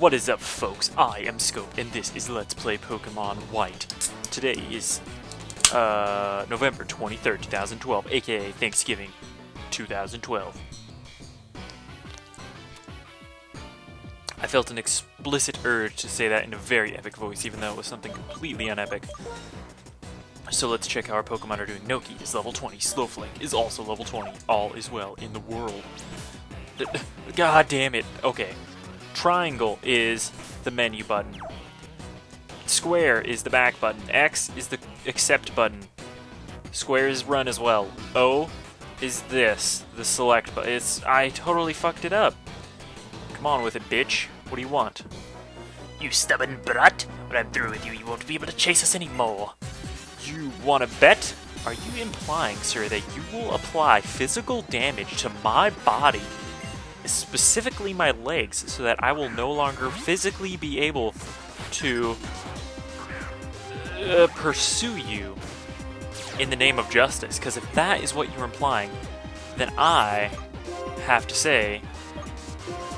What is up, folks? I am Scope, and this is Let's Play Pokemon White. Today is November 23rd, 2012, aka Thanksgiving 2012. I felt an explicit urge to say that in a very epic voice, even though it was something completely unepic. So let's check how our Pokemon are doing. Noki is level 20, Slowflake is also level 20, all is well in the world. God damn it. Okay. Triangle is the menu button. Square is the back button. X is the accept button. Square is run as well. O is this, the select button. I totally fucked it up. Come on with it, bitch. What do you want? You stubborn brat! When I'm through with you, you won't be able to chase us anymore. You want to bet? Are you implying, sir, that you will apply physical damage to my body, specifically my legs, so that I will no longer physically be able to pursue you in the name of justice? Because if that is what you're implying, then I have to say,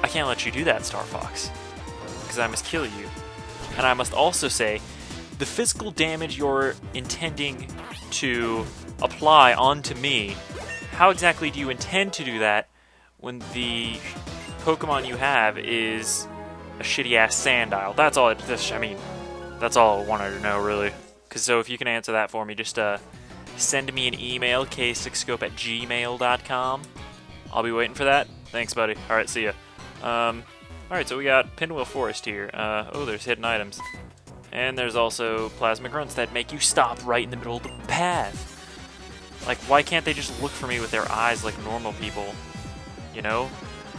I can't let you do that, Star Fox, because I must kill you. And I must also say, the physical damage you're intending to apply onto me, how exactly do you intend to do that when the Pokemon you have is a shitty-ass Sandile? That's all that's all I wanted to know, really. So if you can answer that for me, just send me an email, k6scope@gmail.com. I'll be waiting for that. Thanks, buddy. Alright, see ya. Alright, so we got Pinwheel Forest here. Oh, there's hidden items. And there's also Plasma Grunts that make you stop right in the middle of the path. Like, why can't they just look for me with their eyes like normal people? You know?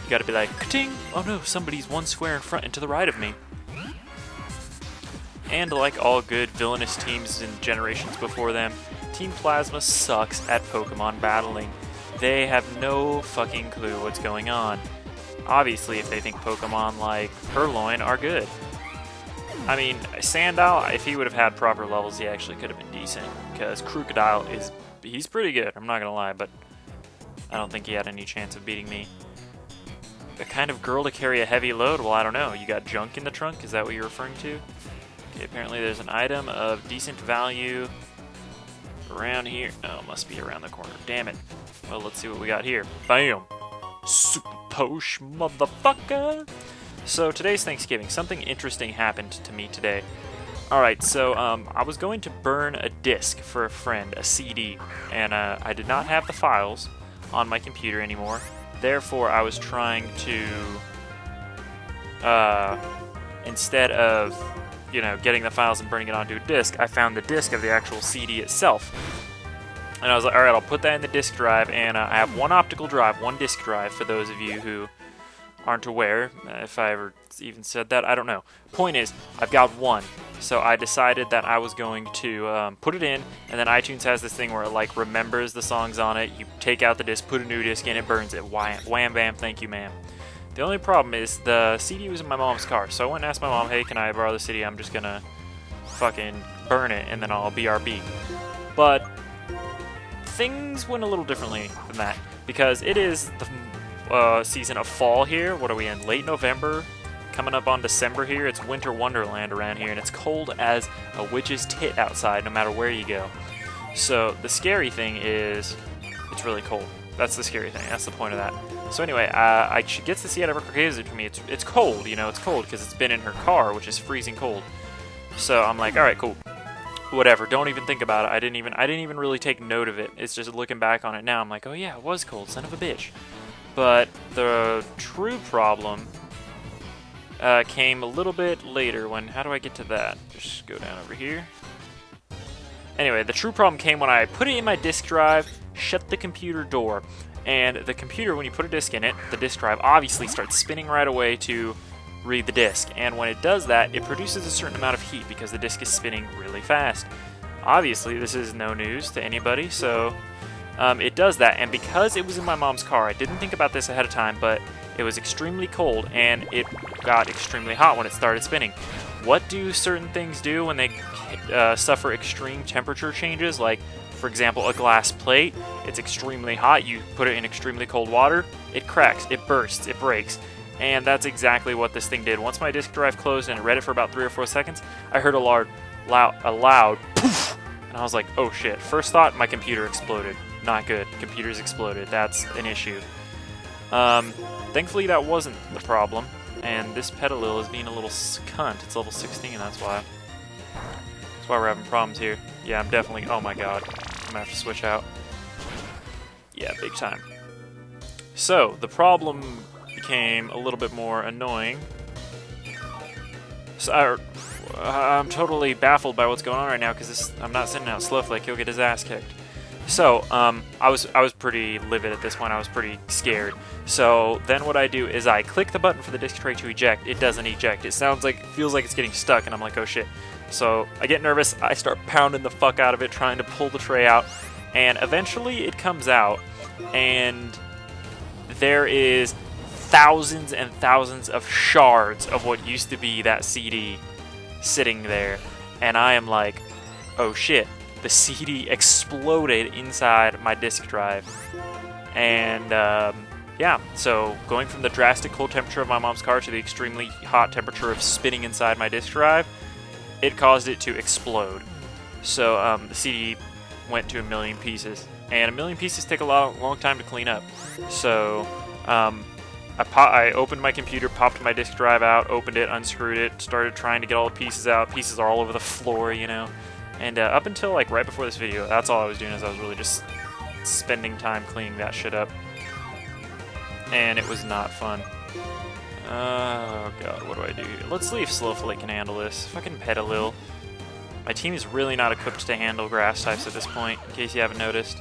You gotta be like, ka-ting! Oh no, somebody's one square in front and to the right of me. And like all good villainous teams in generations before them, Team Plasma sucks at Pokemon battling. They have no fucking clue what's going on. Obviously, if they think Pokemon like Purloin are good. I mean, Sandile, if he would have had proper levels, he actually could have been decent. Because Crocodile he's pretty good, I'm not gonna lie, but I don't think he had any chance of beating me. The kind of girl to carry a heavy load? Well, I don't know. You got junk in the trunk? Is that what you're referring to? Okay, apparently there's an item of decent value around here. Oh, must be around the corner. Damn it. Well, let's see what we got here. Bam! Super posh, motherfucker! So today's Thanksgiving. Something interesting happened to me today. Alright, so I was going to burn a disc for a friend, a CD, and I did not have the files on my computer anymore. Therefore, I was trying to, instead of, getting the files and burning it onto a disc, I found the disc of the actual CD itself. And I was like, alright, I'll put that in the disc drive, and I have one optical drive, one disc drive, for those of you who aren't aware. If I ever even said that, I don't know. Point is, I've got one. So I decided that I was going to put it in, and then iTunes has this thing where it like remembers the songs on it. You take out the disc, put a new disc in, it burns it. Wham bam, thank you ma'am. The only problem is the CD was in my mom's car, so I went and asked my mom, hey, can I borrow the CD? I'm just gonna fucking burn it, and then I'll BRB. But things went a little differently than that, because it is the season of fall here. What are we in? Late November? Coming up on December here. It's winter wonderland around here, and it's cold as a witch's tit outside no matter where you go. So the scary thing is it's really cold. That's the scary thing. That's the point of that. So anyway, she gets the CD out of her car, gives it to me. It's cold, it's cold because it's been in her car, which is freezing cold. So I'm like, all right, cool. Whatever, don't even think about it. I didn't even really take note of it. It's just looking back on it now, I'm like, oh yeah, it was cold, son of a bitch. But the true problem came a little bit later when... How do I get to that? Just go down over here. Anyway, the true problem came when I put it in my disk drive, shut the computer door, and the computer, when you put a disk in it, the disk drive obviously starts spinning right away to read the disk. And when it does that, it produces a certain amount of heat because the disk is spinning really fast. Obviously, this is no news to anybody, so... it does that, and because it was in my mom's car, I didn't think about this ahead of time, but it was extremely cold, and it got extremely hot when it started spinning. What do certain things do when they suffer extreme temperature changes? Like, for example, a glass plate, it's extremely hot, you put it in extremely cold water, it cracks, it bursts, it breaks. And that's exactly what this thing did. Once my disk drive closed and it read it for about 3 or 4 seconds, I heard a loud poof, and I was like, oh shit. First thought, my computer exploded. Not good. Computer's exploded. That's an issue. Thankfully that wasn't the problem, and this Petalil is being a little cunt. It's level 16, that's why. That's why we're having problems here. Yeah, I'm definitely, oh my god. I'm gonna have to switch out. Yeah, big time. So, the problem became a little bit more annoying. So, I'm totally baffled by what's going on right now because I'm not sending out Slowflake. He'll get his ass kicked. So, I was pretty livid at this point. I was pretty scared. So then what I do is I click the button for the disk tray to eject. It doesn't eject. It feels like it's getting stuck, and I'm like, oh shit. So I get nervous. I start pounding the fuck out of it, trying to pull the tray out, and eventually it comes out, and there is thousands and thousands of shards of what used to be that CD sitting there, and I am like, oh shit. The CD exploded inside my disk drive, and yeah, so going from the drastic cold temperature of my mom's car to the extremely hot temperature of spinning inside my disk drive, it caused it to explode. So the CD went to 1,000,000 pieces, and 1,000,000 pieces take a long time to clean up. So I opened my computer, popped my disk drive out, opened it, unscrewed it, started trying to get all the pieces out. Pieces are all over the floor, you know. And up until like right before this video, that's all I was doing, is I was really just spending time cleaning that shit up. And it was not fun. Oh god, what do I do here? Let's see if Slowflake can handle this. Fucking Petalil. My team is really not equipped to handle grass types at this point, in case you haven't noticed.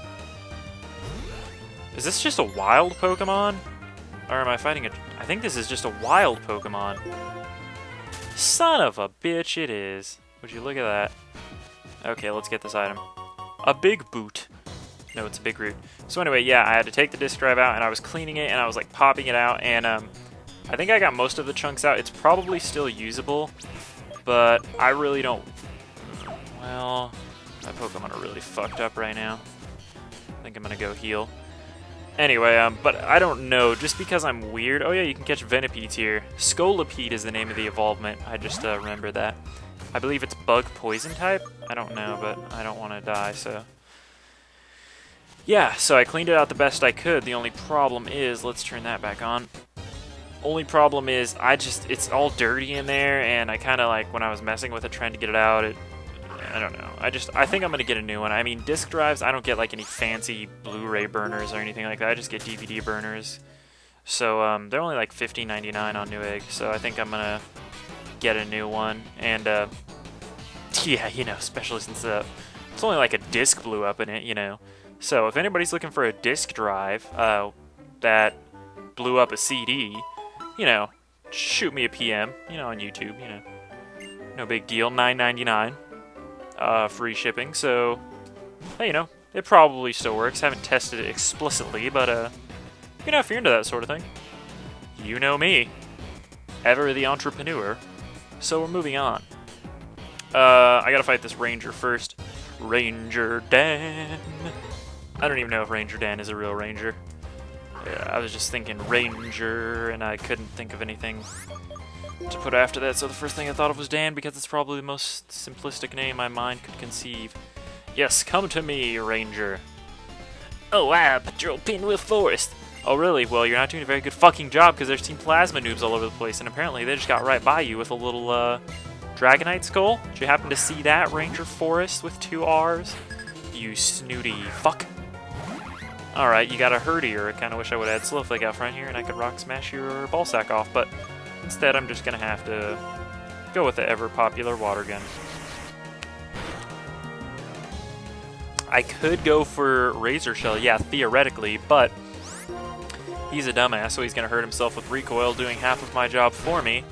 Is this just a wild Pokemon? Or am I fighting a... I think this is just a wild Pokemon. Son of a bitch, it is. Would you look at that? Okay, let's get this item. A big boot. No, it's a big root. So anyway, yeah, I had to take the disk drive out, and I was cleaning it, and I was like popping it out, and I think I got most of the chunks out. It's probably still usable, but I really don't... Well, my Pokemon are really fucked up right now. I think I'm gonna go heal. Anyway, but I don't know, just because I'm weird... Oh yeah, you can catch Venipedes here. Scolipede is the name of the evolvement. I just remember that. I believe it's bug poison type? I don't know, but I don't want to die, so... Yeah, so I cleaned it out the best I could. The only problem is... Let's turn that back on. Only problem is, it's all dirty in there, and I kind of like, when I was messing with it, trying to get it out, I don't know. I think I'm going to get a new one. I mean, disk drives, I don't get like any fancy Blu-ray burners or anything like that. I just get DVD burners. So, they're only like $15.99 on Newegg, so I think I'm going to get a new one. And, yeah, you know, especially since it's only like a disc blew up in it, you know. So if anybody's looking for a disc drive that blew up a CD, you know, shoot me a PM, you know, on YouTube, you know. No big deal, $9.99, free shipping. So, hey, you know, it probably still works. Haven't tested it explicitly, but you know, if you're into that sort of thing, you know me, ever the entrepreneur. So we're moving on. I gotta fight this Ranger first. Ranger Dan. I don't even know if Ranger Dan is a real Ranger. Yeah, I was just thinking Ranger, and I couldn't think of anything to put after that, so the first thing I thought of was Dan, because it's probably the most simplistic name my mind could conceive. Yes, come to me, Ranger. Oh, I patrol Pinwheel Forest. Oh, really? Well, you're not doing a very good fucking job, because there's Team Plasma noobs all over the place, and apparently they just got right by you with a little, Dragonite Skull. Did you happen to see that, Ranger Forest, with 2 R's? You snooty fuck. Alright, you got a Herdier. I kinda wish I would add Slowflake out front here, and I could rock smash your ballsack off, but instead I'm just gonna have to go with the ever-popular Water Gun. I could go for Razor Shell, yeah, theoretically, but he's a dumbass, so he's going to hurt himself with recoil, doing half of my job for me,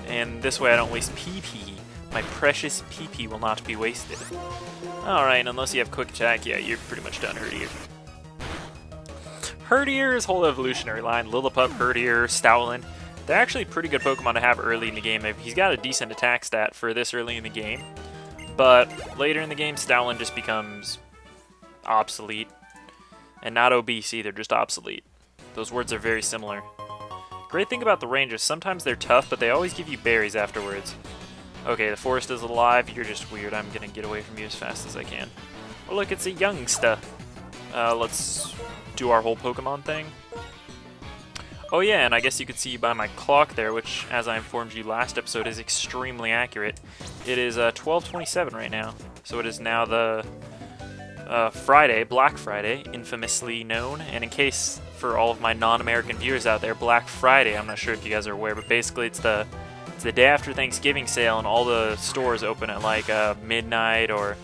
and this way I don't waste PP. My precious PP will not be wasted. Alright, unless you have Quick Attack, yeah, you're pretty much done, Herdier. Herdier's whole evolutionary line, Lillipup, Herdier, Stoutland, they're actually pretty good Pokemon to have early in the game. He's got a decent attack stat for this early in the game, but later in the game, Stoutland just becomes obsolete. And not obese either, just obsolete. Those words are very similar. Great thing about the rangers, sometimes they're tough, but they always give you berries afterwards. Okay, the forest is alive. You're just weird. I'm gonna get away from you as fast as I can. Oh, look, it's a youngster. Let's do our whole Pokemon thing. Oh yeah, and I guess you could see by my clock there, which, as I informed you last episode, is extremely accurate. It is 12:27 right now, so it is now the Friday, Black Friday, infamously known. And in case for all of my non-American viewers out there, Black Friday, I'm not sure if you guys are aware, but basically it's the day after Thanksgiving sale, and all the stores open at like midnight or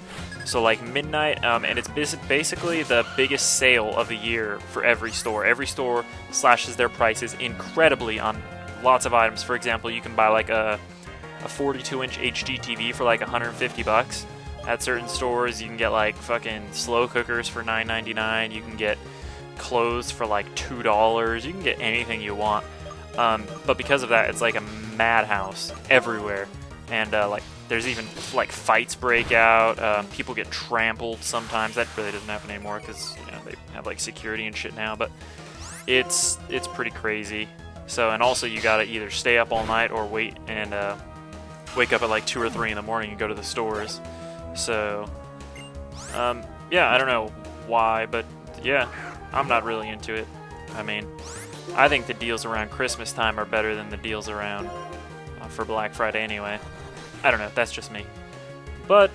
so, like midnight, and it's basically the biggest sale of the year for every store. Every store slashes their prices incredibly on lots of items. For example, you can buy like a 42-inch HD TV for like $150. At certain stores, you can get like fucking slow cookers for $9.99. You can get clothes for like $2. You can get anything you want. But because of that, it's like a madhouse everywhere, and like there's even like fights break out. People get trampled sometimes. That really doesn't happen anymore because they have like security and shit now. But it's pretty crazy. So, and also you gotta either stay up all night or wait and wake up at like 2 or 3 in the morning and go to the stores. So yeah, I don't know why, but yeah, I'm not really into it. I mean, I think the deals around Christmas time are better than the deals around for Black Friday anyway. I don't know, that's just me. But,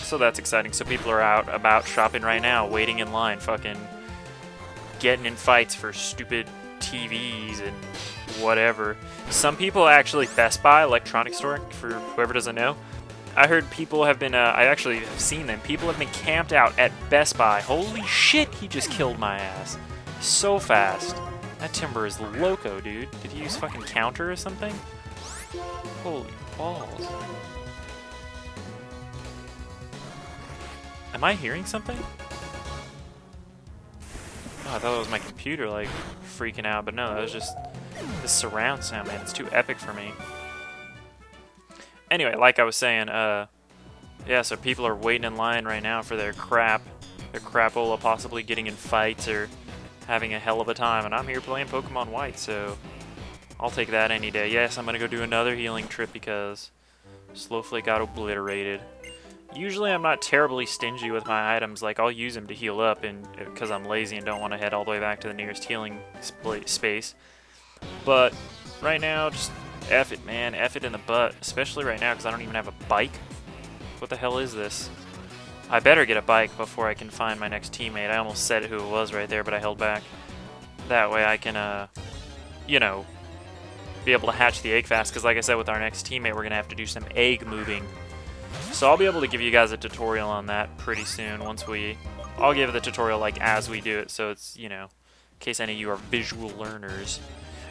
so that's exciting. So people are out about shopping right now, waiting in line, fucking getting in fights for stupid TVs and whatever. Some people actually, Best Buy, electronics store, for whoever doesn't know, I heard people have been, I actually have seen them, people have been camped out at Best Buy. Holy shit, he just killed my ass. So fast. That Timber is loco, dude. Did he use fucking counter or something? Holy balls. Am I hearing something? Oh, I thought it was my computer, like, freaking out, but no, that was just this surround sound, man. It's too epic for me. Anyway, like I was saying, yeah, so people are waiting in line right now for their crapola possibly getting in fights or having a hell of a time, and I'm here playing Pokemon White, so I'll take that any day. Yes, I'm gonna go do another healing trip because Slowflake got obliterated. Usually I'm not terribly stingy with my items, like I'll use them to heal up and because I'm lazy and don't want to head all the way back to the nearest healing space. But right now, just F it, man. F it in the butt, especially right now because I don't even have a bike. What the hell is this? I better get a bike before I can find my next teammate. I almost said who it was right there, but I held back. That way I can, you know, be able to hatch the egg fast, because like I said, with our next teammate, we're going to have to do some egg moving. So I'll be able to give you guys a tutorial on that pretty soon I'll give the tutorial, like, as we do it, so it's, you know, in case any of you are visual learners.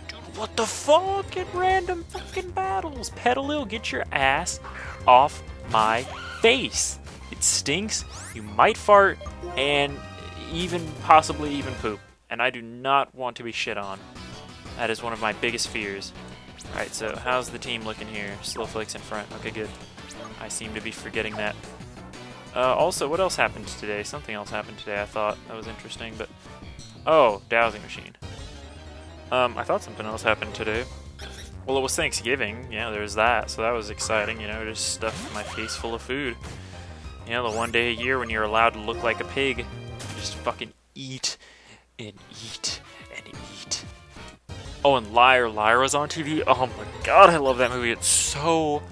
Dude, what the fuck? Get random fucking battles. Petalil, get your ass off my face. It stinks, you might fart, and possibly even poop. And I do not want to be shit on. That is one of my biggest fears. Alright, so how's the team looking here? Slowflake's in front. Okay, good. I seem to be forgetting that. Also, what else happened today? Something else happened today, I thought. That was interesting, but... Oh, dowsing machine. I thought something else happened today. Well, it was Thanksgiving. Yeah, there's that. So that was exciting, you know, just stuffed my face full of food. You know, the one day a year when you're allowed to look like a pig. Just fucking eat and eat and eat. Oh, and Liar was on TV. Oh my god, I love that movie. It's so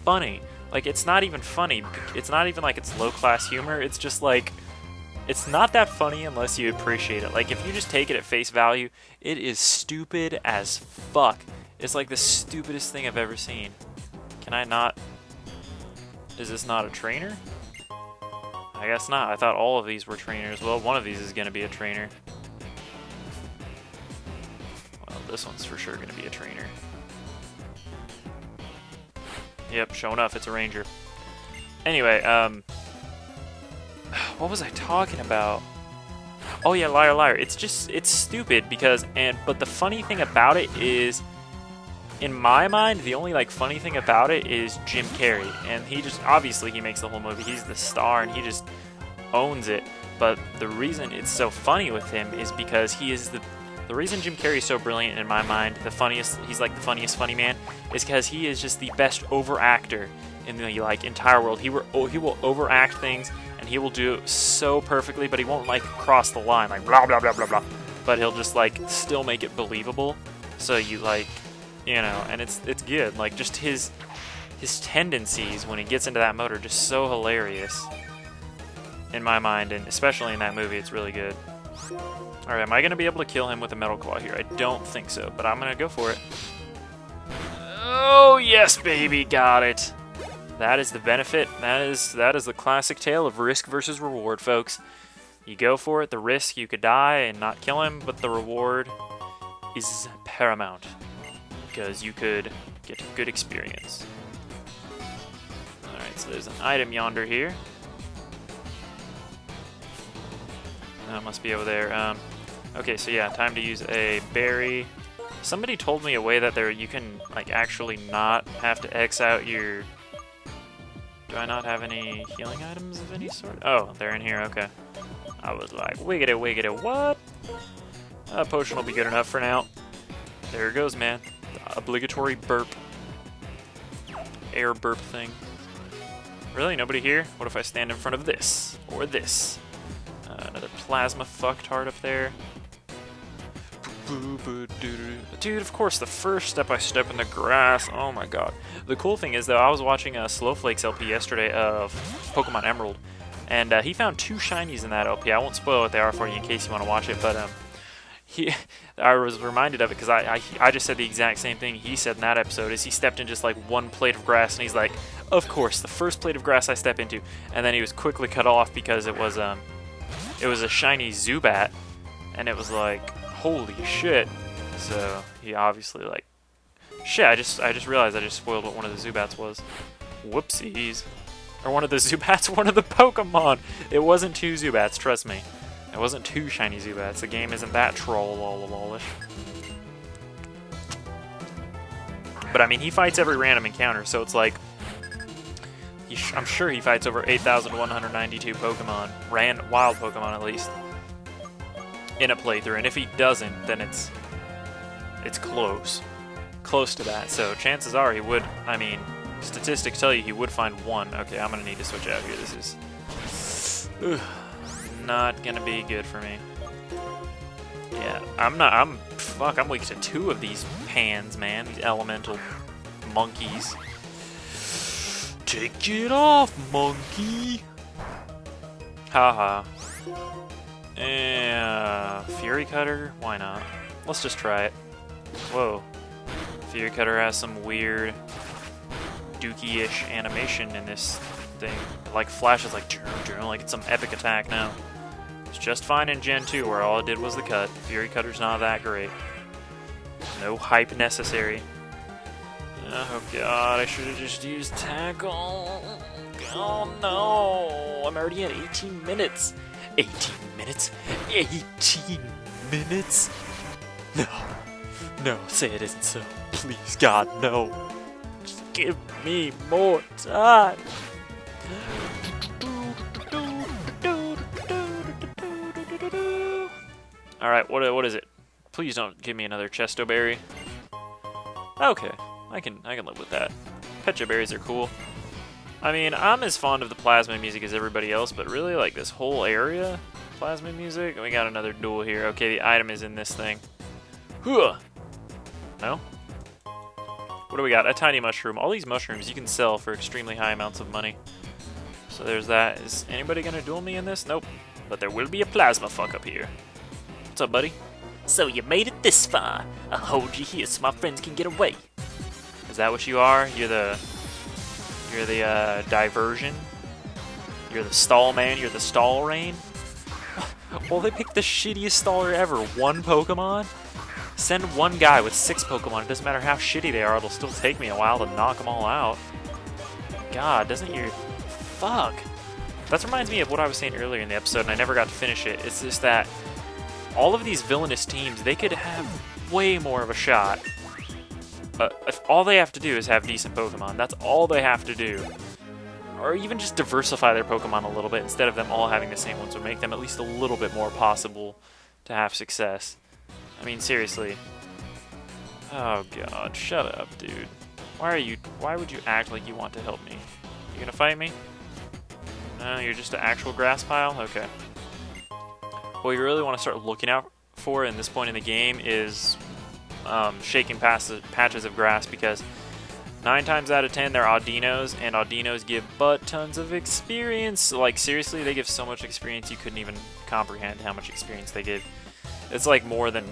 funny. Like, it's not even funny. It's not even like it's low-class humor. It's just like, it's not that funny unless you appreciate it. Like, if you just take it at face value, it is stupid as fuck. It's like the stupidest thing I've ever seen. Can I not... Is this not a trainer? I guess not. I thought all of these were trainers. Well, one of these is going to be a trainer. Well, this one's for sure going to be a trainer. Yep, sure enough, it's a ranger. Anyway, what was I talking about? Oh yeah, Liar. It's stupid because, but the funny thing about it is, in my mind, the only like funny thing about it is Jim Carrey, and he just, obviously he makes the whole movie, he's the star, and he just owns it. But the reason it's so funny with him is because he is The reason Jim Carrey's so brilliant in my mind, he's like the funniest funny man, is because he is just the best overactor in the like entire world. He will overact things, and he will do it so perfectly, but he won't like cross the line like blah blah blah blah blah. But he'll just like still make it believable. So you like, you know, and it's good. Like just his tendencies when he gets into that mode are just so hilarious in my mind, and especially in that movie, it's really good. Alright, am I going to be able to kill him with a Metal Claw here? I don't think so, but I'm going to go for it. Oh, yes, baby, got it. That is the benefit. That is the classic tale of risk versus reward, folks. You go for it, the risk, you could die and not kill him, but the reward is paramount, because you could get a good experience. Alright, so there's an item yonder here. That must be over there. Okay, so yeah, time to use a berry. Somebody told me a way that you can like actually not have to X out your... Do I not have any healing items of any sort? Oh, they're in here, okay. I was like, wiggity wiggity, what? A potion will be good enough for now. There it goes, man. The obligatory burp. Air burp thing. Really? Nobody here? What if I stand in front of this? Or this? Another plasma fucktard up there. Dude, of course, the first step I step in the grass. Oh my god. The cool thing is, though, I was watching a Slowflake's LP yesterday of Pokemon Emerald, and he found 2 shinies in that LP. I won't spoil what they are for you in case you want to watch it, but I was reminded of it because I just said the exact same thing he said in that episode. Is he stepped in just like one plate of grass, and he's like, of course, the first plate of grass I step into, and then he was quickly cut off because it was a shiny Zubat, and it was like, holy shit. So he obviously like, shit, I just realized I just spoiled what one of the Zubats was. Whoopsies. Or one of the Zubats, one of the Pokemon. It wasn't 2 Zubats, trust me. It wasn't 2 shiny Zubats. The game isn't that troll-lol-lolish. But I mean, he fights every random encounter, so it's like, I'm sure he fights over 8,192 Pokemon, wild Pokemon at least, in a playthrough. And if he doesn't, then it's close to that. So chances are he would. I mean, statistics tell you he would find 1. Okay, I'm gonna need to switch out here. This is not gonna be good for me. Yeah, I'm weak to 2 of these pans, man. These elemental monkeys. Take it off, monkey! Haha. Fury Cutter? Why not? Let's just try it. Whoa. Fury Cutter has some weird Dookie-ish animation in this thing. It like flashes like it's some epic attack now. It's just fine in Gen 2 where all it did was the cut. Fury Cutter's not that great. No hype necessary. Oh god, I should have just used tackle. Oh no, I'm already at 18 minutes. 18 minutes? 18 minutes? No. No, say it isn't so. Please, God, no. Just give me more time. Alright, what is it? Please don't give me another Chesto Berry. Okay. I can live with that. Pecha berries are cool. I mean, I'm as fond of the plasma music as everybody else, but really, like, this whole area, plasma music. We got another duel here. Okay, the item is in this thing. Huh. No? What do we got? A tiny mushroom. All these mushrooms you can sell for extremely high amounts of money. So there's that. Is anybody gonna duel me in this? Nope. But there will be a plasma fuck up here. What's up, buddy? So you made it this far. I'll hold you here so my friends can get away. Is that what you are? You're the diversion? You're the stall man? You're the stall rain? Well, they picked the shittiest staller ever. 1 Pokemon? Send 1 guy with 6 Pokemon. It doesn't matter how shitty they are. It'll still take me a while to knock them all out. God, doesn't your... Fuck. That reminds me of what I was saying earlier in the episode, and I never got to finish it. It's just that all of these villainous teams, they could have way more of a shot. If all they have to do is have decent Pokemon, that's all they have to do. Or even just diversify their Pokemon a little bit instead of them all having the same ones would make them at least a little bit more possible to have success. I mean, seriously. Oh god, shut up, dude. Why would you act like you want to help me? You gonna fight me? No, you're just an actual grass pile? Okay. What you really want to start looking out for in this point in the game is shaking past the patches of grass, because 9 times out of 10 they're Audinos, and Audinos give butt tons of experience. Like, seriously, they give so much experience you couldn't even comprehend how much experience they give. It's like more than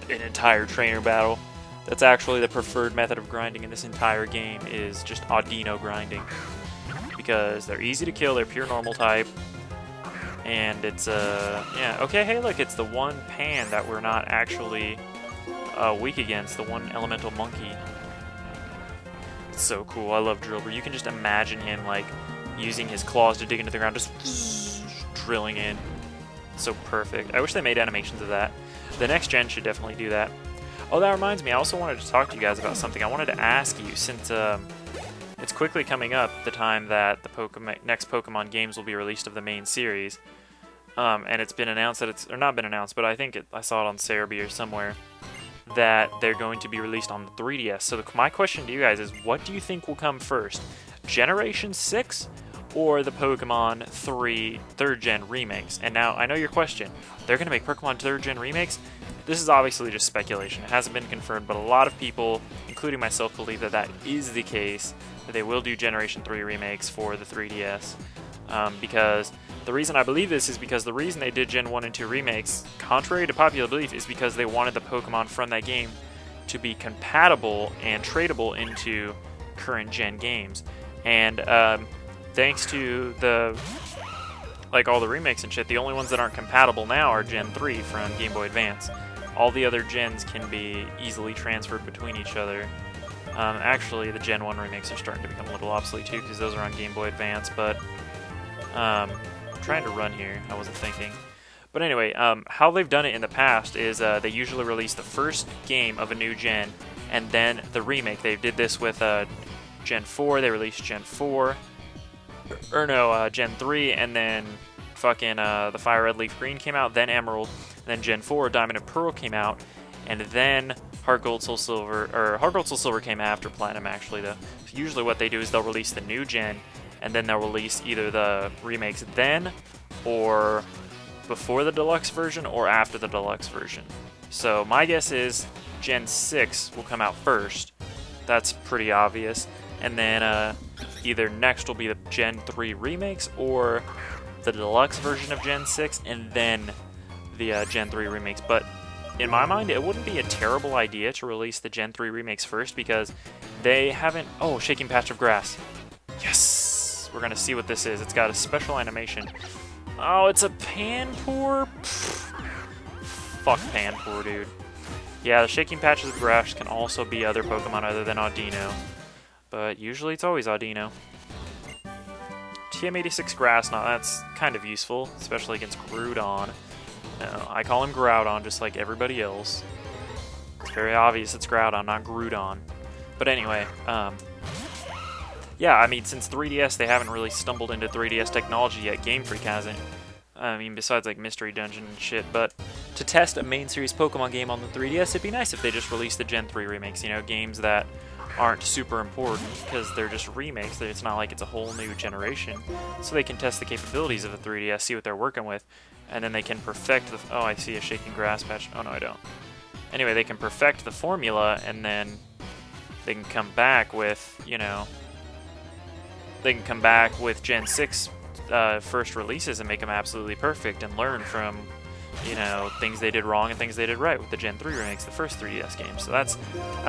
an entire trainer battle. That's actually the preferred method of grinding in this entire game, is just Audino grinding. Because they're easy to kill, they're pure normal type. And it's, yeah, okay, hey look, it's the one pan that we're not actually weak against, the one elemental monkey. It's so cool, I love Drillbur. You can just imagine him, like, using his claws to dig into the ground, just drilling in. It's so perfect. I wish they made animations of that. The next gen should definitely do that. Oh, that reminds me, I also wanted to talk to you guys about something. I wanted to ask you, since it's quickly coming up, the time that the next Pokemon games will be released of the main series, and it's been announced that it's, or not been announced, but I think I saw it on Cerebi or somewhere, that they're going to be released on the 3DS. So my question to you guys is, what do you think will come first? Generation 6 or the Pokemon 3 3rd Gen remakes? And now, I know your question, they're going to make Pokemon 3rd Gen remakes? This is obviously just speculation. It hasn't been confirmed, but a lot of people, including myself, believe that that is the case, that they will do Generation 3 remakes for the 3DS. Because the reason I believe this is because the reason they did Gen 1 and 2 remakes, contrary to popular belief, is because they wanted the Pokemon from that game to be compatible and tradable into current gen games. And thanks to all the remakes and shit, the only ones that aren't compatible now are Gen 3 from Game Boy Advance. All the other gens can be easily transferred between each other. Actually, the Gen 1 remakes are starting to become a little obsolete too, because those are on Game Boy Advance, but I'm trying to run here. I wasn't thinking. But anyway, how they've done it in the past is they usually release the first game of a new gen, and then the remake. They did this with Gen 4, they released Gen 4, or no, Gen 3, and then fucking the Fire Red Leaf Green came out, then Emerald, and then Gen 4, Diamond and Pearl came out, and then Heart Gold Soul Silver, or Heart Gold Soul Silver came after Platinum actually though. So usually what they do is they'll release the new gen, and then they'll release either the remakes then, or before the deluxe version, or after the deluxe version. So my guess is Gen 6 will come out first. That's pretty obvious. And then either next will be the Gen 3 remakes, or the deluxe version of Gen 6, and then the Gen 3 remakes. But in my mind, it wouldn't be a terrible idea to release the Gen 3 remakes first, because they haven't... Oh, Shaking Patch of Grass. Yes! We're gonna see what this is. It's got a special animation. Oh, it's a Panpour? Fuck Panpour, dude. Yeah, the Shaking Patches of Grass can also be other Pokemon other than Audino, but usually it's always Audino. TM86 Grass Knot, that's kind of useful, especially against Groudon. No, I call him Groudon just like everybody else. It's very obvious it's Groudon, not Groudon. But anyway, yeah, I mean, since 3DS, they haven't really stumbled into 3DS technology yet. Game Freak hasn't. I mean, besides like Mystery Dungeon and shit, but to test a main series Pokemon game on the 3DS, it'd be nice if they just released the Gen 3 remakes, you know, games that aren't super important because they're just remakes. It's not like it's a whole new generation. So they can test the capabilities of the 3DS, see what they're working with, and then they can perfect the... Oh, I see a Shaking Grass Patch. Oh, no, I don't. Anyway, they can perfect the formula, and then they can come back with, you know... They can come back with Gen 6 first releases and make them absolutely perfect and learn from, you know, things they did wrong and things they did right with the Gen 3 remakes, the first 3DS games. So that's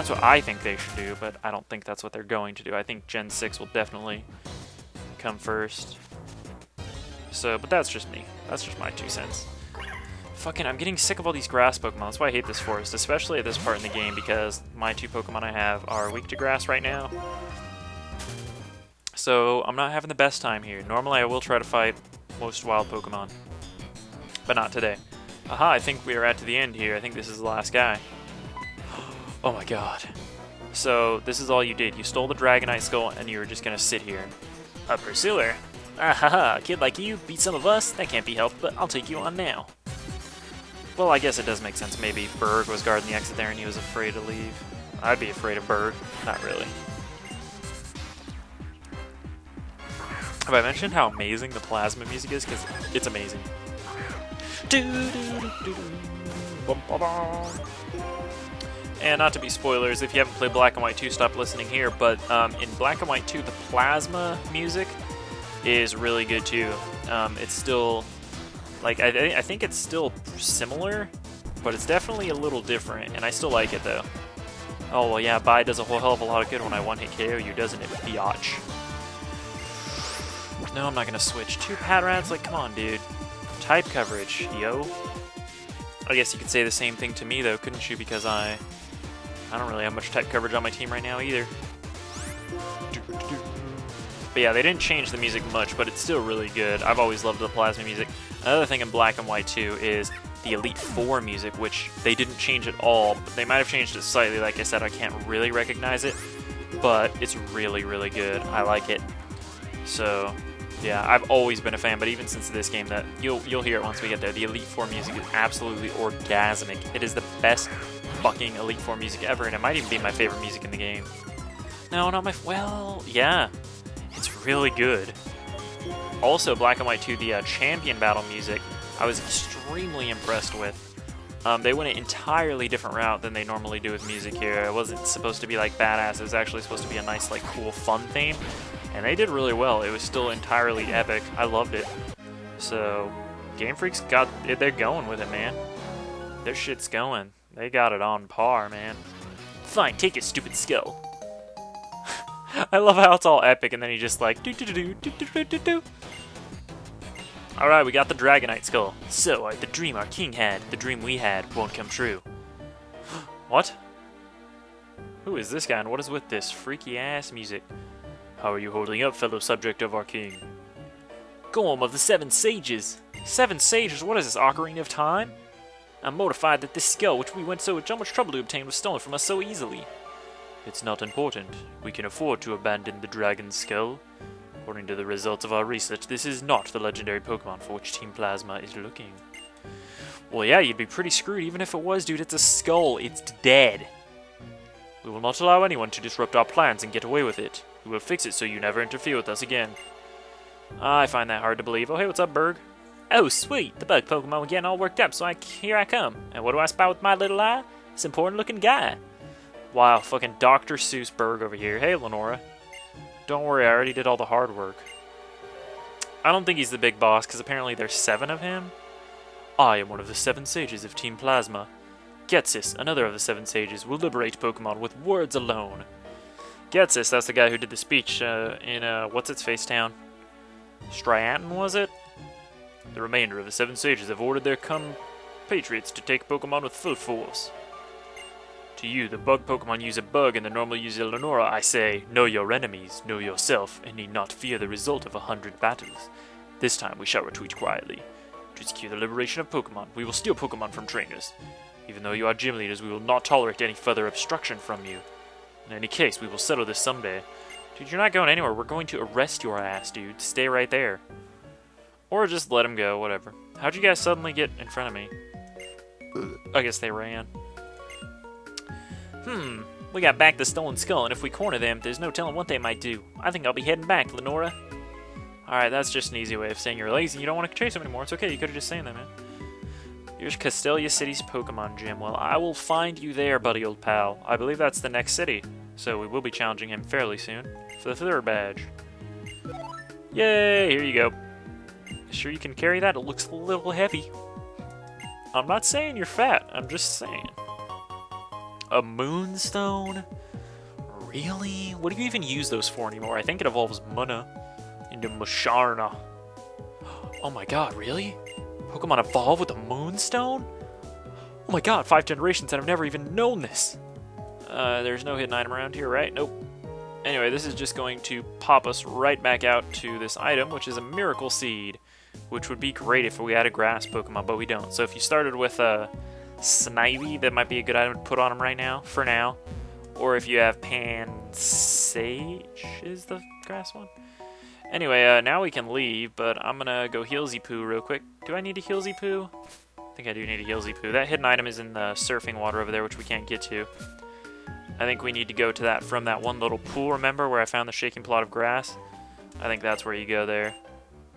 what I think they should do, but I don't think that's what they're going to do. I think Gen 6 will definitely come first. So, but that's just me. That's just my 2 cents. Fucking, I'm getting sick of all these grass Pokemon. That's why I hate this forest, especially at this part in the game, because my 2 Pokemon I have are weak to grass right now. So I'm not having the best time here. Normally I will try to fight most wild Pokemon, but not today. Aha, I think we are at the end here. I think this is the last guy. Oh my god. So this is all you did. You stole the Dragonite Skull and you were just gonna sit here. A pursuer? Ah ha ha, a kid like you beat some of us? That can't be helped, but I'll take you on now. Well, I guess it does make sense. Maybe Berg was guarding the exit there and he was afraid to leave. I'd be afraid of Berg. Not really. Have I mentioned how amazing the plasma music is? Because it's amazing. And not to be spoilers, if you haven't played Black and White 2, stop listening here. But in Black and White 2, the plasma music is really good too. It's still, like, I think it's still similar, but it's definitely a little different, and I still like it though. Oh, well, yeah, Bai does a whole hell of a lot of good when I one-hit KO you, doesn't it, biatch? No, I'm not gonna switch. 2 Patrons? Like, come on, dude. Type coverage, yo. I guess you could say the same thing to me, though, couldn't you? Because I don't really have much type coverage on my team right now, either. But yeah, they didn't change the music much, but it's still really good. I've always loved the plasma music. Another thing in Black and White 2 is the Elite Four music, which they didn't change at all. But they might have changed it slightly. Like I said, I can't really recognize it, but it's really, really good. I like it. So yeah, I've always been a fan, but even since this game, that you'll hear it once we get there. The Elite Four music is absolutely orgasmic. It is the best fucking Elite Four music ever, and it might even be my favorite music in the game. No, not my. Well, yeah, it's really good. Also, Black and White 2, the champion battle music, I was extremely impressed with. They went an entirely different route than they normally do with music here. It wasn't supposed to be like badass. It was actually supposed to be a nice, like, cool, fun theme. And they did really well. It was still entirely epic. I loved it. So, Game Freak's got it. They're going with it, man. Their shit's going. They got it on par, man. Fine, take your stupid skill. I love how it's all epic, and then he just like do do do do do do do do. All right, we got the Dragonite skull. So, the dream our king had, the dream we had, won't come true. What? Who is this guy, and what is with this freaky ass music? How are you holding up, fellow subject of our king? Golem of the Seven Sages. 7 Sages? What is this, Ocarina of Time? I'm mortified that this skull, which we went so much trouble to obtain, was stolen from us so easily. It's not important. We can afford to abandon the dragon's skull. According to the results of our research, this is not the legendary Pokémon for which Team Plasma is looking. Well, yeah, you'd be pretty screwed even if it was, dude. It's a skull. It's dead. We will not allow anyone to disrupt our plans and get away with it. We will fix it so you never interfere with us again. I find that hard to believe. Oh, hey, what's up, Berg? Oh, sweet. The bug Pokemon were getting all worked up, so here I come. And what do I spot with my little eye? This important-looking guy. Wow, fucking Dr. Seuss Berg over here. Hey, Lenora. Don't worry, I already did all the hard work. I don't think he's the big boss, because apparently there's 7 of him. I am one of the 7 sages of Team Plasma. Getsis, another of the 7 sages, will liberate Pokemon with words alone. Getsis, that's the guy who did the speech in, what's-its-face town? Strianton, was it? The remainder of the 7 sages have ordered their compatriots to take Pokemon with full force. To you, the bug Pokemon use a bug and the normal use a Lenora, I say, know your enemies, know yourself, and need not fear the result of 100 battles. This time we shall retreat quietly. To secure the liberation of Pokemon, we will steal Pokemon from trainers. Even though you are gym leaders, we will not tolerate any further obstruction from you. In any case, we will settle this someday. Dude, you're not going anywhere. We're going to arrest your ass, dude. Stay right there. Or just let him go, whatever. How'd you guys suddenly get in front of me? I guess they ran. We got back the stolen skull, and if we corner them, there's no telling what they might do. I think I'll be heading back, Lenora. Alright, that's just an easy way of saying you're lazy and you don't want to chase them anymore. It's okay, you could have just said that, man. Here's Castelia City's Pokemon Gym. Well, I will find you there, buddy old pal. I believe that's the next city, so we will be challenging him fairly soon for the 3rd badge. Yay, here you go. Sure you can carry that? It looks a little heavy. I'm not saying you're fat, I'm just saying. A Moonstone? Really? What do you even use those for anymore? I think it evolves Mana into Musharna. Oh my god, really? Pokemon evolve with a Moonstone? Oh my god, 5 generations and I've never even known this. There's no hidden item around here, right? Nope. Anyway, this is just going to pop us right back out to this item, which is a Miracle Seed, which would be great if we had a Grass Pokemon, but we don't. So if you started with a Snivy, that might be a good item to put on him right now, for now. Or if you have Pansage, is the grass one? Anyway, now we can leave, but I'm gonna go heal Zeepoo real quick. Do I need to heal Zeepoo? I think I do need to heal Zeepoo. That hidden item is in the surfing water over there, which we can't get to. I think we need to go to that from that one little pool, remember, where I found the shaking plot of grass? I think that's where you go there.